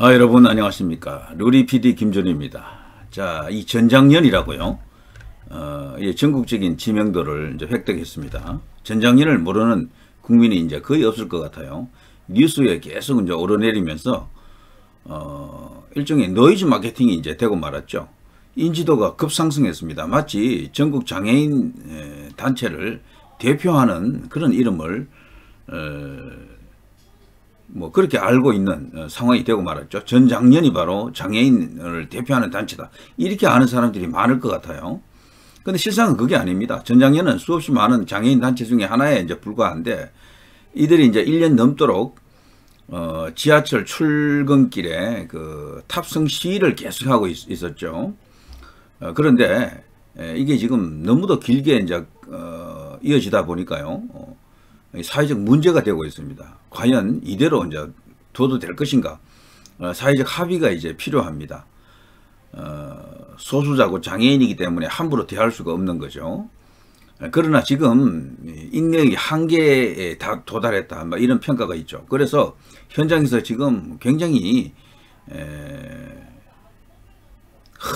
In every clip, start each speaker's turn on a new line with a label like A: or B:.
A: 여러분 안녕하십니까. 루리 PD 김준입니다. 자, 이 전장년이라고요. 전국적인 지명도를 이제 획득했습니다. 전장년을 모르는 국민이 이제 거의 없을 것 같아요. 뉴스에 계속 이제 오르내리면서 일종의 노이즈 마케팅이 이제 되고 말았죠. 인지도가 급상승했습니다. 마치 전국 장애인 단체를 대표하는 그런 이름을 뭐 그렇게 알고 있는 상황이 되고 말았죠. 전장년이 바로 장애인을 대표하는 단체다. 이렇게 아는 사람들이 많을 것 같아요. 근데 실상은 그게 아닙니다. 전장년은 수없이 많은 장애인 단체 중에 하나에 이제 불과한데, 이들이 이제 1년 넘도록 지하철 출근길에 그 탑승 시위를 계속하고 있었죠. 그런데 이게 지금 너무도 길게 이제 이어지다 보니까요. 사회적 문제가 되고 있습니다. 과연 이대로 이제 둬도 될 것인가? 사회적 합의가 이제 필요합니다. 소수자고 장애인이기 때문에 함부로 대할 수가 없는 거죠. 그러나 지금 인력이 한계에 다 도달했다, 뭐 이런 평가가 있죠. 그래서 현장에서 지금 굉장히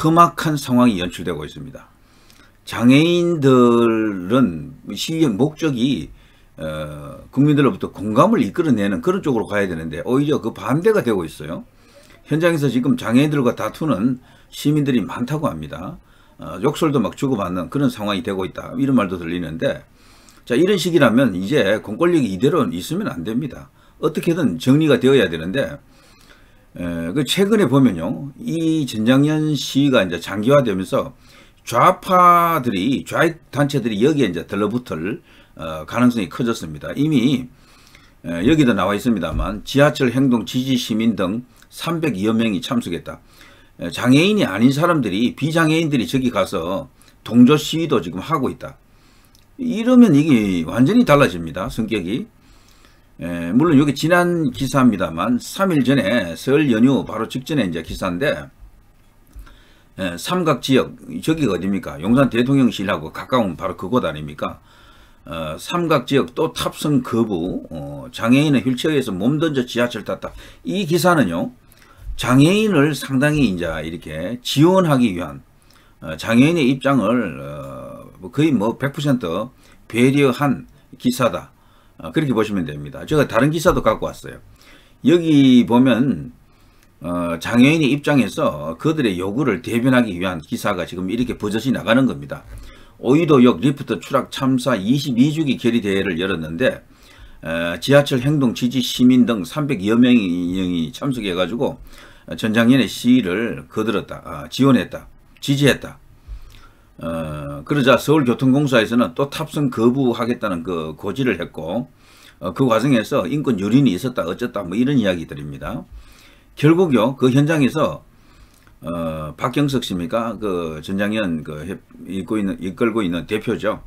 A: 험악한 상황이 연출되고 있습니다. 장애인들은 시위의 목적이 국민들로부터 공감을 이끌어내는 그런 쪽으로 가야 되는데 오히려 그 반대가 되고 있어요. 현장에서 지금 장애인들과 다투는 시민들이 많다고 합니다. 욕설도 막 주고받는 그런 상황이 되고 있다, 이런 말도 들리는데, 자, 이런 식이라면 이제 공권력이 이대로 있으면 안 됩니다. 어떻게든 정리가 되어야 되는데, 그 최근에 보면요, 이 전장년 시위가 이제 장기화되면서 좌파들이, 좌익 단체들이 여기에 이제 들러붙을 가능성이 커졌습니다. 이미 여기도 나와 있습니다만 지하철 행동 지지 시민 등 302여 명이 참석했다. 장애인이 아닌 사람들이, 비장애인들이 저기 가서 동조 시위도 지금 하고 있다. 이러면 이게 완전히 달라집니다, 성격이. 물론 여기 지난 기사입니다만 3일 전에 설 연휴 바로 직전에 이제 기사인데, 삼각지역, 저기가 어딥니까? 용산 대통령실하고 가까운 바로 그곳 아닙니까? 삼각지역 또 탑승 거부, 장애인은 휠체어에서 몸 던져 지하철 탔다. 이 기사는요, 장애인을 상당히 이제 이렇게 지원하기 위한, 장애인의 입장을 거의 뭐 100% 배려한 기사다. 그렇게 보시면 됩니다. 제가 다른 기사도 갖고 왔어요. 여기 보면 장애인의 입장에서 그들의 요구를 대변하기 위한 기사가 지금 이렇게 버젓이 나가는 겁니다. 오이도역 리프트 추락 참사 22주기 결의대회를 열었는데, 지하철 행동 지지 시민 등 300여 명이 참석해가지고 전장년의 시위를 거들었다, 지원했다, 지지했다. 그러자 서울교통공사에서는 또 탑승 거부하겠다는 그 고지를 했고, 그 과정에서 인권 유린이 있었다, 어쩌다, 뭐 이런 이야기들입니다. 결국요, 그 현장에서 박경석 씨입니까? 그 전장년 이끌고 있는 대표죠.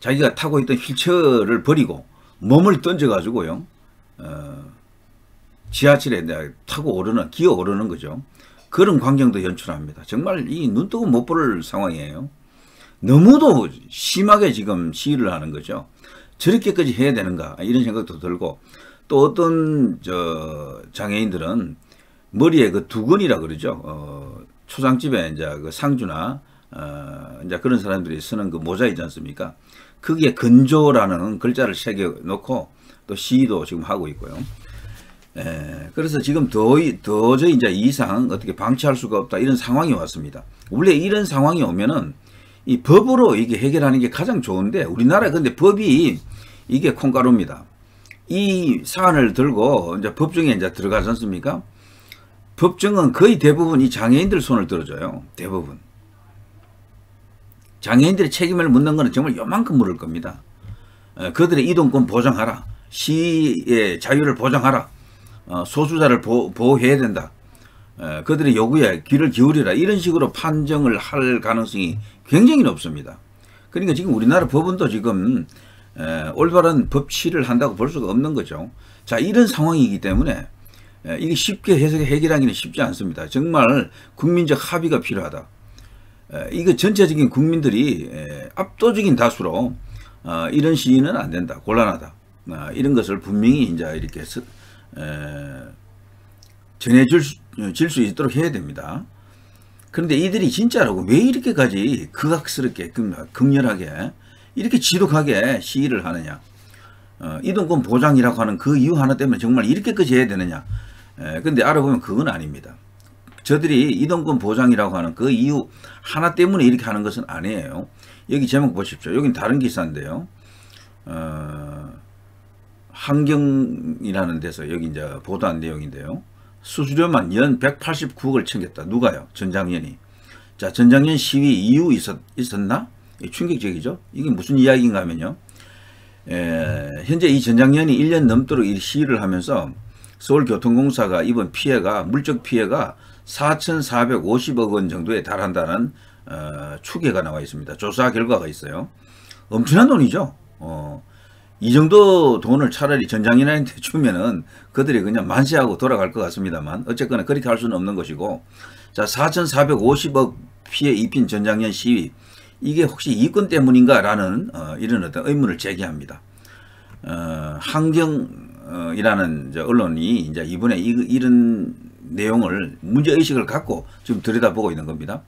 A: 자기가 타고 있던 휠체어를 버리고 몸을 던져가지고요, 지하철에 타고 오르는, 기어 오르는 거죠. 그런 광경도 연출합니다. 정말 이 눈뜨고 못 볼 상황이에요. 너무도 심하게 지금 시위를 하는 거죠. 저렇게까지 해야 되는가, 이런 생각도 들고, 또 어떤 장애인들은 머리에 그 두건이라 그러죠. 초장집에 이제 그 상주나 이제 그런 사람들이 쓰는 그 모자 있지 않습니까? 거기에 건조라는 글자를 새겨 놓고 또 시위도 지금 하고 있고요. 그래서 지금 도저히 이제 이 이상 어떻게 방치할 수가 없다, 이런 상황이 왔습니다. 원래 이런 상황이 오면은 이 법으로 이게 해결하는 게 가장 좋은데, 우리나라 근데 법이 이게 콩가루입니다. 이 사안을 들고 이제 법정에 이제 들어가지 않습니까? 법정은 거의 대부분 이 장애인들 손을 들어줘요. 대부분. 장애인들의 책임을 묻는 것은 정말 요만큼 물을 겁니다. 그들의 이동권 보장하라, 시위의 자유를 보장하라, 소수자를 보호해야 된다, 그들의 요구에 귀를 기울이라, 이런 식으로 판정을 할 가능성이 굉장히 높습니다. 그러니까 지금 우리나라 법원도 지금 올바른 법치를 한다고 볼 수가 없는 거죠. 자, 이런 상황이기 때문에 이게 쉽게 해결하기는 쉽지 않습니다. 정말 국민적 합의가 필요하다. 이거 전체적인 국민들이 압도적인 다수로 이런 시위는 안 된다, 곤란하다, 이런 것을 분명히 이제 이렇게 전해질 수 있도록 해야 됩니다. 그런데 이들이 진짜라고 왜 이렇게까지 극악스럽게 극렬하게 이렇게 지독하게 시위를 하느냐. 이동권 보장이라고 하는 그 이유 하나 때문에 정말 이렇게까지 해야 되느냐. 근데 알아보면 그건 아닙니다. 저들이 이동권 보장이라고 하는 그 이유 하나 때문에 이렇게 하는 것은 아니에요. 여기 제목 보십시오. 여긴 다른 기사인데요. 환경이라는 데서 여기 이제 보도한 내용인데요. 수수료만 연 189억을 챙겼다. 누가요? 전장현이. 자, 전장현 시위 이유 있었나? 충격적이죠. 이게 무슨 이야기인가 하면요. 현재 이 전장현이 1년 넘도록 이 시위를 하면서 서울교통공사가 입은 피해가, 물적 피해가 4,450억 원 정도에 달한다는 추계가 나와 있습니다. 조사 결과가 있어요. 엄청난 돈이죠. 이 정도 돈을 차라리 전장현한테 주면은 그들이 그냥 만세하고 돌아갈 것 같습니다만 어쨌거나 그렇게 할 수는 없는 것이고, 자, 4,450억 피해 입힌 전장현 시위, 이게 혹시 이권 때문인가라는 이런 어떤 의문을 제기합니다. 환경이라는 언론이 이제 이번에 이런 내용을 문제의식을 갖고 지금 들여다보고 있는 겁니다.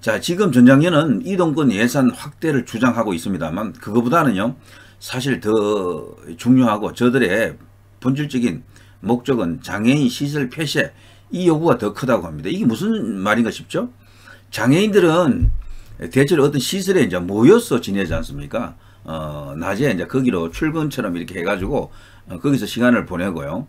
A: 자, 지금 전장현은 이동권 예산 확대를 주장하고 있습니다만 그거보다는요, 사실 더 중요하고 저들의 본질적인 목적은 장애인 시설 폐쇄, 이 요구가 더 크다고 합니다. 이게 무슨 말인가 싶죠? 장애인들은 대체로 어떤 시설에 이제 모여서 지내지 않습니까? 낮에 이제 거기로 출근처럼 이렇게 해가지고 거기서 시간을 보내고요.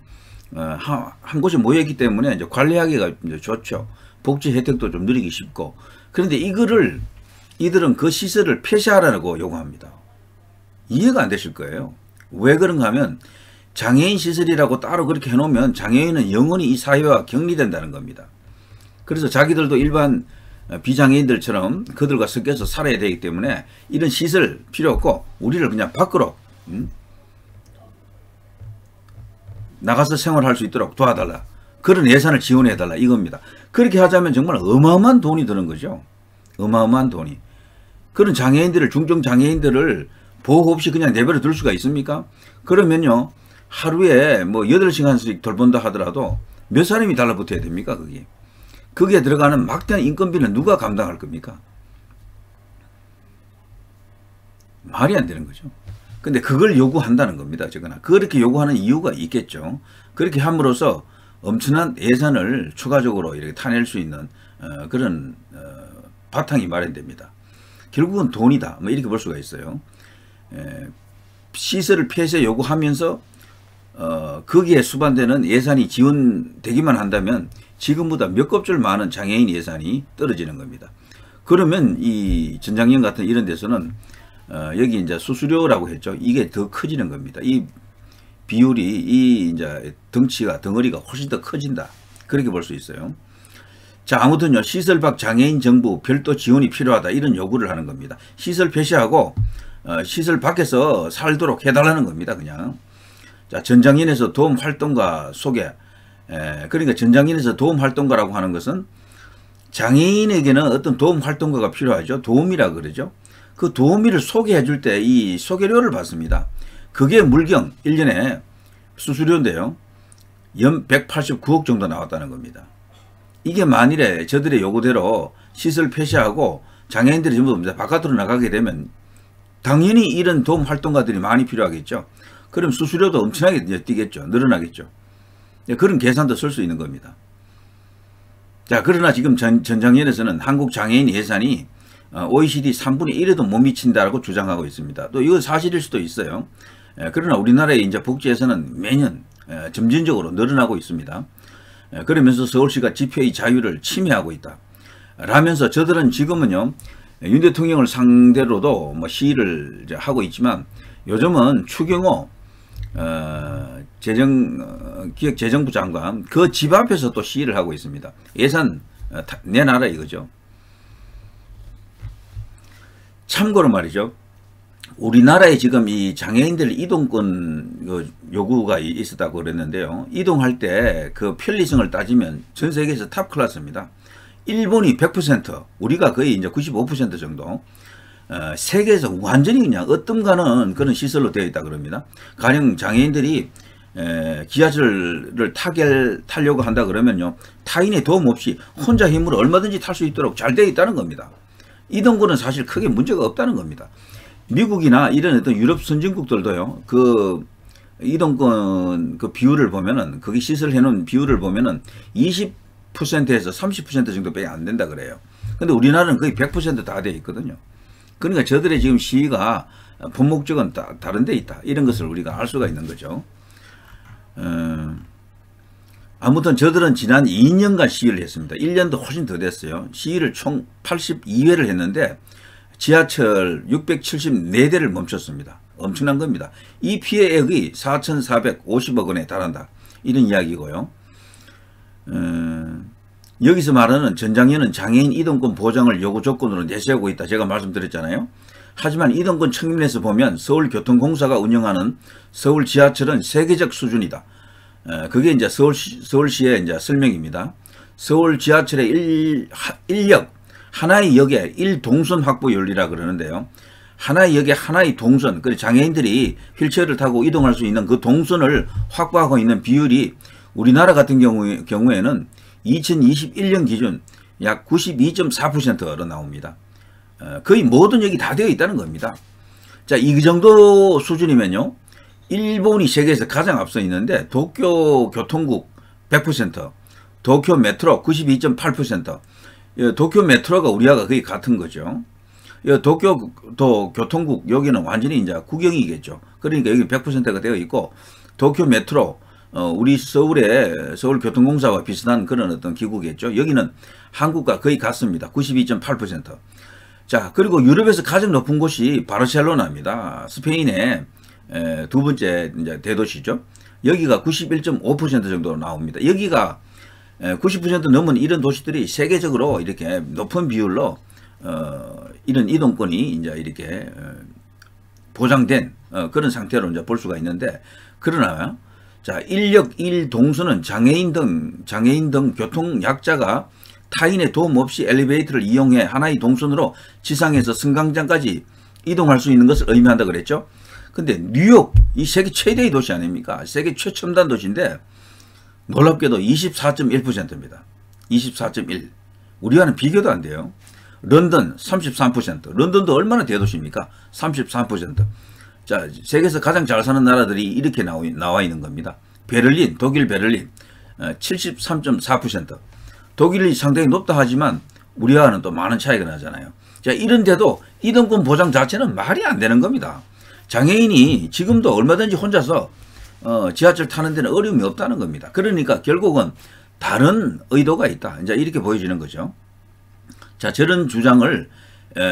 A: 한 곳에 모여있기 때문에 이제 관리하기가 이제 좋죠. 복지 혜택도 좀 누리기 쉽고. 그런데 이들은 그 시설을 폐쇄하라고 요구합니다. 이해가 안 되실 거예요. 왜 그런가 하면 장애인 시설이라고 따로 그렇게 해놓으면 장애인은 영원히 이 사회와 격리된다는 겁니다. 그래서 자기들도 일반 비장애인들처럼 그들과 섞여서 살아야 되기 때문에 이런 시설 필요 없고 우리를 그냥 밖으로 나가서 생활할 수 있도록 도와달라. 그런 예산을 지원해달라 이겁니다. 그렇게 하자면 정말 어마어마한 돈이 드는 거죠. 어마어마한 돈이. 그런 장애인들을, 중증장애인들을 보호 없이 그냥 내버려 둘 수가 있습니까? 그러면요, 하루에 뭐 8시간씩 돌본다 하더라도 몇 사람이 달라붙어야 됩니까? 거기에 들어가는 막대한 인건비는 누가 감당할 겁니까? 말이 안 되는 거죠. 근데 그걸 요구한다는 겁니다. 어쨌거나 그렇게 요구하는 이유가 있겠죠. 그렇게 함으로써 엄청난 예산을 추가적으로 이렇게 타낼 수 있는 그런 바탕이 마련됩니다. 결국은 돈이다. 뭐 이렇게 볼 수가 있어요. 시설을 폐쇄 요구하면서 거기에 수반되는 예산이 지원되기만 한다면 지금보다 몇 곱절 많은 장애인 예산이 떨어지는 겁니다. 그러면 이 전장현 같은 이런 데서는 여기 이제 수수료라고 했죠. 이게 더 커지는 겁니다. 이 비율이 이 이제 덩어리가 훨씬 더 커진다. 그렇게 볼 수 있어요. 자, 아무튼요, 시설 밖 장애인 정부 별도 지원이 필요하다. 이런 요구를 하는 겁니다. 시설 폐쇄하고 시설 밖에서 살도록 해달라는 겁니다. 그냥. 자, 전장현에서 도움 활동가 소개. 그러니까 전장현에서 도움 활동가라고 하는 것은 장애인에게는 어떤 도움 활동가가 필요하죠. 도우미라 그러죠. 그 도우미를 소개해 줄 때 이 소개료를 받습니다. 그게 물경 1년에 수수료인데요. 연 189억 정도 나왔다는 겁니다. 이게 만일에 저들의 요구대로 시설 폐쇄하고 장애인들이 전부 바깥으로 나가게 되면 당연히 이런 도움 활동가들이 많이 필요하겠죠. 그럼 수수료도 엄청나게 뛰겠죠. 늘어나겠죠. 그런 계산도 쓸 수 있는 겁니다. 자, 그러나 지금 전장현에서는 한국 장애인 예산이 OECD 3분의 1에도 못 미친다라고 주장하고 있습니다. 또 이건 사실일 수도 있어요. 그러나 우리나라의 이제 복지 예산은 매년 점진적으로 늘어나고 있습니다. 그러면서 서울시가 집회의 자유를 침해하고 있다. 라면서 저들은 지금은요, 윤 대통령을 상대로도 뭐 시위를 이제 하고 있지만 요즘은 추경호 기획재정부 장관 그 집 앞에서 또 시위를 하고 있습니다. 예산 내놔라 이거죠. 참고로 말이죠. 우리나라에 지금 이 장애인들 이동권 요구가 있었다고 그랬는데요. 이동할 때 그 편리성을 따지면 전 세계에서 탑 클래스입니다. 일본이 100%, 우리가 거의 이제 95% 정도. 세계에서 완전히 그냥 어뜸가는 그런 시설로 되어 있다 그럽니다. 가령 장애인들이 지하철을 타려고 한다 그러면요, 타인의 도움 없이 혼자 힘으로 얼마든지 탈 수 있도록 잘 되어 있다는 겁니다. 이동권은 사실 크게 문제가 없다는 겁니다. 미국이나 이런 어떤 유럽 선진국들도요, 그 이동권 그 비율을 보면은, 거기 시설해 놓은 비율을 보면은 20%에서 30% 정도밖에 안 된다 그래요. 근데 우리나라는 거의 100% 다 되어 있거든요. 그러니까 저들의 지금 시위가 본 목적은 다른 데 있다, 이런 것을 우리가 알 수가 있는 거죠. 아무튼 저들은 지난 2년간 시위를 했습니다. 1년도 훨씬 더 됐어요. 시위를 총 82회를 했는데 지하철 674대를 멈췄습니다. 엄청난 겁니다. 이 피해액이 4,450억 원에 달한다, 이런 이야기고요. 여기서 말하는 전장현은 장애인 이동권 보장을 요구 조건으로 내세우고 있다, 제가 말씀드렸잖아요. 하지만 이동권 측면에서 보면 서울교통공사가 운영하는 서울 지하철은 세계적 수준이다. 그게 이제 서울시의 이제 설명입니다. 서울 지하철의 인력, 하나의 역에 1동선 확보율이라 그러는데요. 하나의 역에 하나의 동선, 그리고 장애인들이 휠체어를 타고 이동할 수 있는 그 동선을 확보하고 있는 비율이 우리나라 같은 경우에는 2021년 기준 약 92.4%로 나옵니다. 거의 모든 역이 다 되어 있다는 겁니다. 자, 이 정도 수준이면요, 일본이 세계에서 가장 앞서 있는데 도쿄 교통국 100%, 도쿄 메트로 92.8%, 도쿄 메트로가 우리하고 거의 같은 거죠. 도쿄도 교통국, 여기는 완전히 이제 국영이겠죠. 그러니까 여기 100%가 되어 있고, 도쿄 메트로, 우리 서울의 서울교통공사와 비슷한 그런 어떤 기구겠죠. 여기는 한국과 거의 같습니다. 92.8%. 자, 그리고 유럽에서 가장 높은 곳이 바르셀로나입니다. 스페인의 두 번째 이제 대도시죠. 여기가 91.5% 정도로 나옵니다. 여기가 90% 넘은 이런 도시들이 세계적으로 이렇게 높은 비율로 이런 이동권이 이제 이렇게 보장된 그런 상태로 이제 볼 수가 있는데, 그러나 자, 인력 1동선은 장애인 등 교통 약자가 타인의 도움 없이 엘리베이터를 이용해 하나의 동선으로 지상에서 승강장까지 이동할 수 있는 것을 의미한다 그랬죠. 근데 뉴욕, 이 세계 최대의 도시 아닙니까? 세계 최첨단 도시인데 놀랍게도 24.1%입니다. 24.1. 우리와는 비교도 안 돼요. 런던 33%. 런던도 얼마나 대도시입니까? 33%. 자, 세계에서 가장 잘 사는 나라들이 이렇게 나와 있는 겁니다. 베를린, 독일 베를린 73.4%. 독일이 상당히 높다 하지만 우리와는 또 많은 차이가 나잖아요. 자, 이런데도 이동권 보장 자체는 말이 안 되는 겁니다. 장애인이 지금도 얼마든지 혼자서 지하철 타는 데는 어려움이 없다는 겁니다. 그러니까 결국은 다른 의도가 있다, 이제 이렇게 보여지는 거죠. 자, 저런 주장을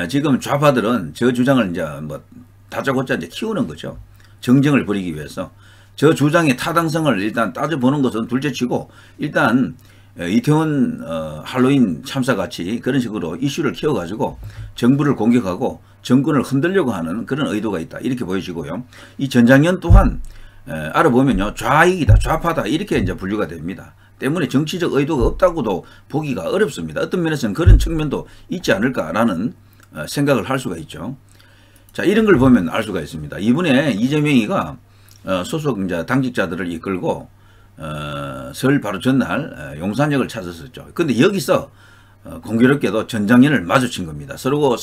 A: 지금 좌파들은 저 주장을 이제 뭐 다짜고짜 이제 키우는 거죠. 정쟁을 벌이기 위해서. 저 주장의 타당성을 일단 따져보는 것은 둘째치고, 일단 이태원 할로윈 참사같이 그런 식으로 이슈를 키워가지고 정부를 공격하고 정권을 흔들려고 하는 그런 의도가 있다, 이렇게 보여지고요. 이 전장현 또한 알아보면요, 좌익이다, 좌파다, 이렇게 이제 분류가 됩니다. 때문에 정치적 의도가 없다고도 보기가 어렵습니다. 어떤 면에서는 그런 측면도 있지 않을까라는 생각을 할 수가 있죠. 자, 이런 걸 보면 알 수가 있습니다. 이번에 이재명이가 소속 이제 당직자들을 이끌고 설 바로 전날 용산역을 찾았었죠. 근데 여기서 공교롭게도 전장현을 마주친 겁니다. 서로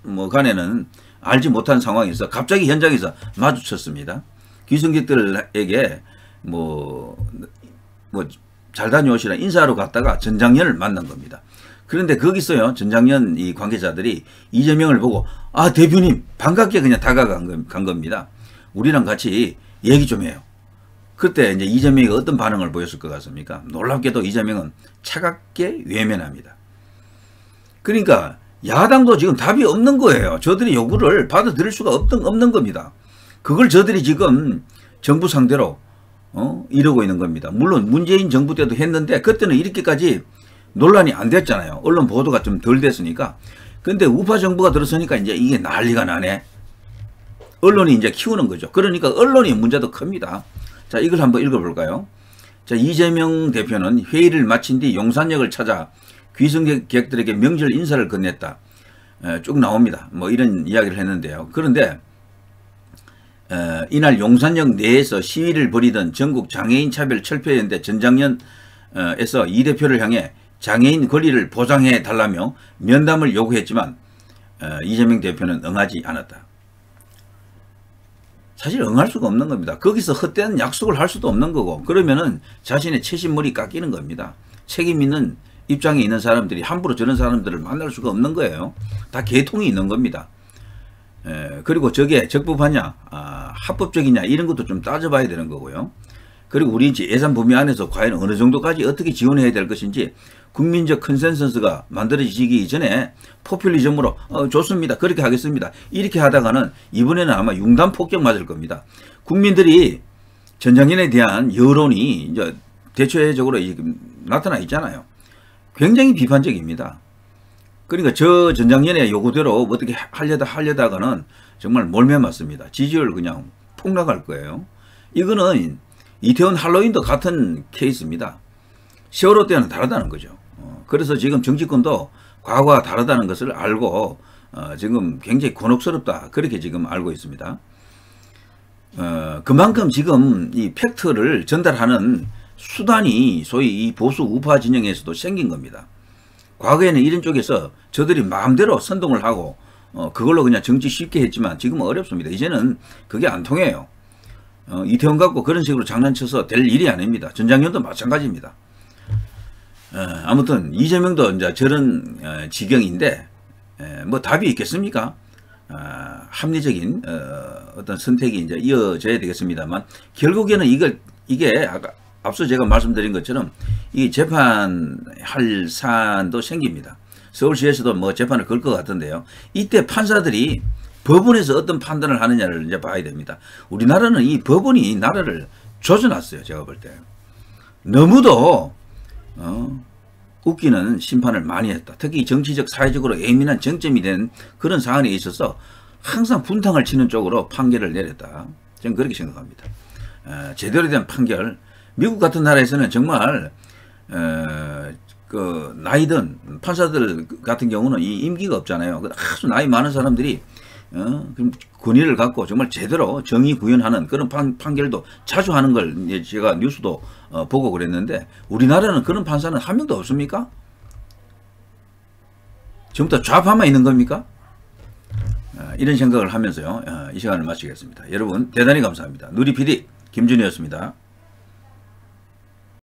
A: 뭐 간에는 알지 못한 상황에서 갑자기 현장에서 마주쳤습니다. 귀성객들에게 잘 다녀오시라 인사하러 갔다가 전장현을 만난 겁니다. 그런데 거기서요, 전장현 이 관계자들이 이재명을 보고, 아, 대표님, 반갑게 그냥 다가간 겁니다. 우리랑 같이 얘기 좀 해요. 그때 이제 이재명이 어떤 반응을 보였을 것 같습니까? 놀랍게도 이재명은 차갑게 외면합니다. 그러니까 야당도 지금 답이 없는 거예요. 저들이 요구를 받아들일 수가 없는 겁니다. 그걸 저들이 지금 정부 상대로 이러고 있는 겁니다. 물론 문재인 정부 때도 했는데 그때는 이렇게까지 논란이 안 됐잖아요. 언론 보도가 좀 덜 됐으니까. 근데 우파 정부가 들어서니까 이제 이게 난리가 나네. 언론이 이제 키우는 거죠. 그러니까 언론이 문제도 큽니다. 자, 이걸 한번 읽어볼까요? 자, 이재명 대표는 회의를 마친 뒤 용산역을 찾아 귀성객들에게 명절 인사를 건넸다. 쭉 나옵니다. 뭐 이런 이야기를 했는데요. 그런데 이날 용산역 내에서 시위를 벌이던 전국 장애인 차별 철폐연대 전장년에서 이 대표를 향해 장애인 권리를 보장해 달라며 면담을 요구했지만 이재명 대표는 응하지 않았다. 사실 응할 수가 없는 겁니다. 거기서 헛된 약속을 할 수도 없는 거고, 그러면은 자신의 최신물이 깎이는 겁니다. 책임 있는 입장에 있는 사람들이 함부로 저런 사람들을 만날 수가 없는 거예요. 다 계통이 있는 겁니다. 그리고 저게 적법하냐, 합법적이냐, 이런 것도 좀 따져봐야 되는 거고요. 그리고 우리 이제 예산 범위 안에서 과연 어느 정도까지 어떻게 지원해야 될 것인지 국민적 컨센서스가 만들어지기 전에 포퓰리즘으로 좋습니다, 그렇게 하겠습니다, 이렇게 하다가는 이번에는 아마 융단 폭격 맞을 겁니다. 국민들이 전장년에 대한 여론이 이제 대체적으로 지금 나타나 있잖아요. 굉장히 비판적입니다. 그러니까 저 전장년의 요구대로 어떻게 하려다가는 정말 몰매 맞습니다. 지지율 그냥 폭락할 거예요. 이거는 이태원 할로윈도 같은 케이스입니다. 세월호 때는 다르다는 거죠. 그래서 지금 정치권도 과거와 다르다는 것을 알고 지금 굉장히 곤혹스럽다, 그렇게 지금 알고 있습니다. 그만큼 지금 이 팩트를 전달하는 수단이 소위 이 보수 우파 진영에서도 생긴 겁니다. 과거에는 이런 쪽에서 저들이 마음대로 선동을 하고 그걸로 그냥 정치 쉽게 했지만 지금은 어렵습니다. 이제는 그게 안 통해요. 이태원 갖고 그런 식으로 장난쳐서 될 일이 아닙니다. 전장년도 마찬가지입니다. 아무튼 이재명도 이제 저런 지경인데 뭐 답이 있겠습니까? 합리적인 어떤 선택이 이제 이어져야 되겠습니다만, 결국에는 이게 아까 앞서 제가 말씀드린 것처럼 이 재판할 사안도 생깁니다. 서울시에서도 뭐 재판을 걸 것 같은데요. 이때 판사들이 법원에서 어떤 판단을 하느냐를 이제 봐야 됩니다. 우리나라는 이 법원이 나라를 조져놨어요. 제가 볼 때. 너무도 웃기는 심판을 많이 했다. 특히 정치적, 사회적으로 예민한 정점이 된 그런 사안에 있어서 항상 분탕을 치는 쪽으로 판결을 내렸다. 저는 그렇게 생각합니다. 제대로 된 판결, 미국 같은 나라에서는 정말 그 나이든 판사들 같은 경우는 이 임기가 없잖아요. 아주 나이 많은 사람들이 권위를 갖고 정말 제대로 정의 구현하는 그런 판결도 자주 하는 걸 제가 뉴스도 보고 그랬는데, 우리나라는 그런 판사는 한 명도 없습니까? 전부 다 좌파만 있는 겁니까? 이런 생각을 하면서요, 이 시간을 마치겠습니다. 여러분 대단히 감사합니다. 누리 PD 김준희였습니다.